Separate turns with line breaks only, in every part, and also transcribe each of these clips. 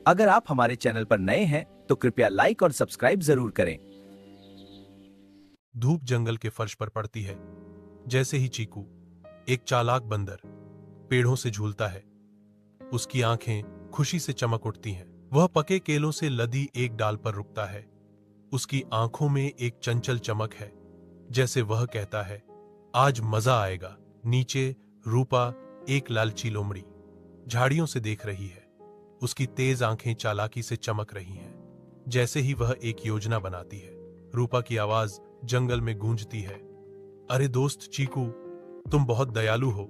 अगर आप हमारे चैनल पर नए हैं तो कृपया लाइक और सब्सक्राइब जरूर करें।
धूप जंगल के फर्श पर पड़ती है। जैसे ही चीकू, एक चालाक बंदर, पेड़ों से झूलता है, उसकी आंखें खुशी से चमक उठती हैं। वह पके केलों से लदी एक डाल पर रुकता है। उसकी आंखों में एक चंचल चमक है, जैसे वह कहता है, आज मजा आएगा। नीचे रूपा, एक लालची लोमड़ी, झाड़ियों से देख रही है। उसकी तेज आंखें चालाकी से चमक रही हैं, जैसे ही वह एक योजना बनाती है। रूपा की आवाज जंगल में गूंजती है, अरे दोस्त चीकू, तुम बहुत दयालु हो,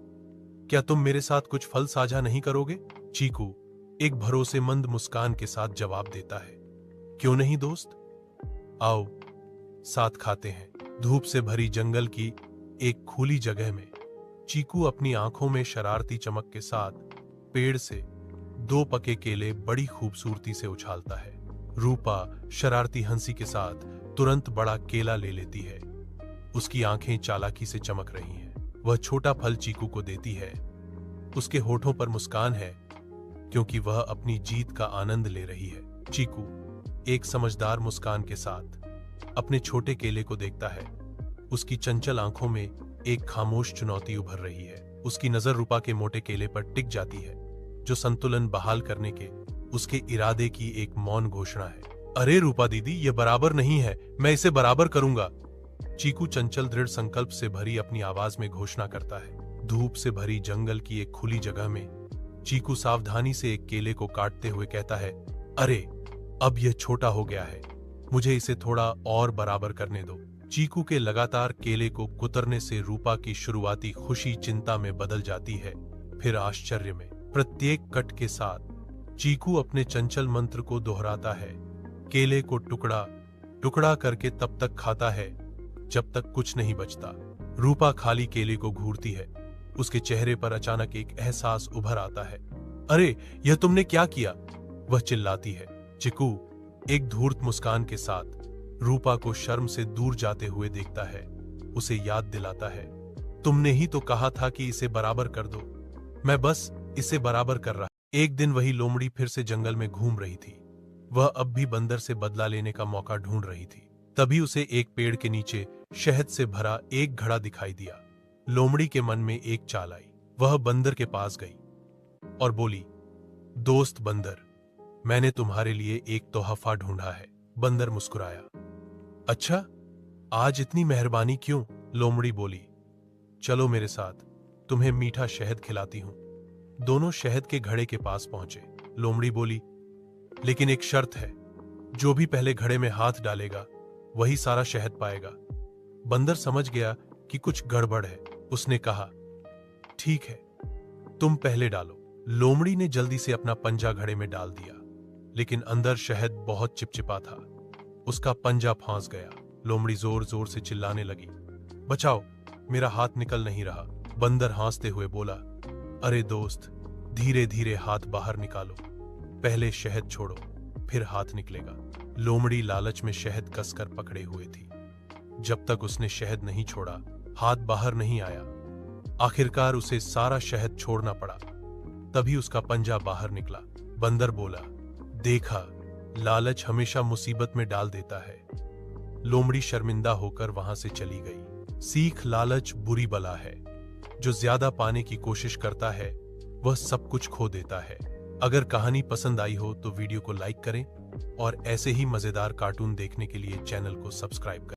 क्या तुम मेरे साथ कुछ फल साझा नहीं करोगे? चीकू एक भरोसेमंद मुस्कान के साथ जवाब देता है, क्यों नहीं दोस्त, आओ साथ खाते हैं। धूप से भरी जंगल की एक खुली जगह में चीकू अपनी आंखों में शरारती चमक के साथ पेड़ से 2 पके केले बड़ी खूबसूरती से उछालता है। रूपा शरारती हंसी के साथ तुरंत बड़ा केला ले लेती है। उसकी आंखें चालाकी से चमक रही हैं। वह छोटा फल चीकू को देती है। उसके होठों पर मुस्कान है, क्योंकि वह अपनी जीत का आनंद ले रही है। चीकू एक समझदार मुस्कान के साथ अपने छोटे केले को देखता है। उसकी चंचल आंखों में एक खामोश चुनौती उभर रही है। उसकी नजर रूपा के मोटे केले पर टिक जाती है, जो संतुलन बहाल करने के उसके इरादे की एक मौन घोषणा है। अरे रूपा दीदी, यह बराबर नहीं है, मैं इसे बराबर करूंगा। चीकू चंचल दृढ़ संकल्प से भरी अपनी आवाज में घोषणा करता है। धूप से भरी जंगल की एक खुली जगह में चीकू सावधानी से एक केले को काटते हुए कहता है, अरे अब यह छोटा हो गया है, मुझे इसे थोड़ा और बराबर करने दो। चीकू के लगातार केले को कुतरने से रूपा की शुरुआती खुशी चिंता में बदल जाती है, फिर आश्चर्य में। प्रत्येक कट के साथ चीकू अपने चंचल मंत्र को दोहराता है, केले को टुकड़ा टुकड़ा करके तब तक खाता है जब तक कुछ नहीं बचता। रूपा खाली केले को घूरती है। उसके चेहरे पर अचानक एक एहसास उभर आता है, अरे यह तुमने क्या किया? वह चिल्लाती है। चीकू एक धूर्त मुस्कान के साथ रूपा को शर्म से दूर जाते हुए देखता है। उसे याद दिलाता है, तुमने ही तो कहा था कि इसे बराबर कर दो, मैं बस इसे बराबर कर रहा। एक दिन वही लोमड़ी फिर से जंगल में घूम रही थी। वह अब भी बंदर से बदला लेने का मौका ढूंढ रही थी। तभी उसे एक पेड़ के नीचे शहद से भरा एक घड़ा दिखाई दिया। लोमड़ी के मन में एक चाल आई। वह बंदर के पास गई और बोली, दोस्त बंदर, मैंने तुम्हारे लिए एक तोहफा ढूंढा है। बंदर मुस्कुराया, अच्छा, आज इतनी मेहरबानी क्यों? लोमड़ी बोली, चलो मेरे साथ, तुम्हें मीठा शहद खिलाती हूं। दोनों शहद के घड़े के पास पहुंचे। लोमड़ी बोली, लेकिन एक शर्त है, जो भी पहले घड़े में हाथ डालेगा वही सारा शहद पाएगा। बंदर समझ गया कि कुछ गड़बड़ है। उसने कहा, ठीक है, तुम पहले डालो। लोमड़ी ने जल्दी से अपना पंजा घड़े में डाल दिया, लेकिन अंदर शहद बहुत चिपचिपा था। उसका पंजा फंस गया। लोमड़ी जोर जोर से चिल्लाने लगी, बचाओ, मेरा हाथ निकल नहीं रहा। बंदर हंसते हुए बोला, अरे दोस्त, धीरे धीरे हाथ बाहर निकालो, पहले शहद छोड़ो, फिर हाथ निकलेगा। लोमड़ी लालच में शहद कसकर पकड़े हुए थी। जब तक उसने शहद नहीं छोड़ा, हाथ बाहर नहीं आया। आखिरकार उसे सारा शहद छोड़ना पड़ा। तभी उसका पंजा बाहर निकला। बंदर बोला, देखा, लालच हमेशा मुसीबत में डाल देता है। लोमड़ी शर्मिंदा होकर वहां से चली गई। सीख, लालच बुरी बला है। जो ज्यादा पाने की कोशिश करता है वह सब कुछ खो देता है। अगर कहानी पसंद आई हो तो वीडियो को लाइक करें और ऐसे ही मजेदार कार्टून देखने के लिए चैनल को सब्सक्राइब करें।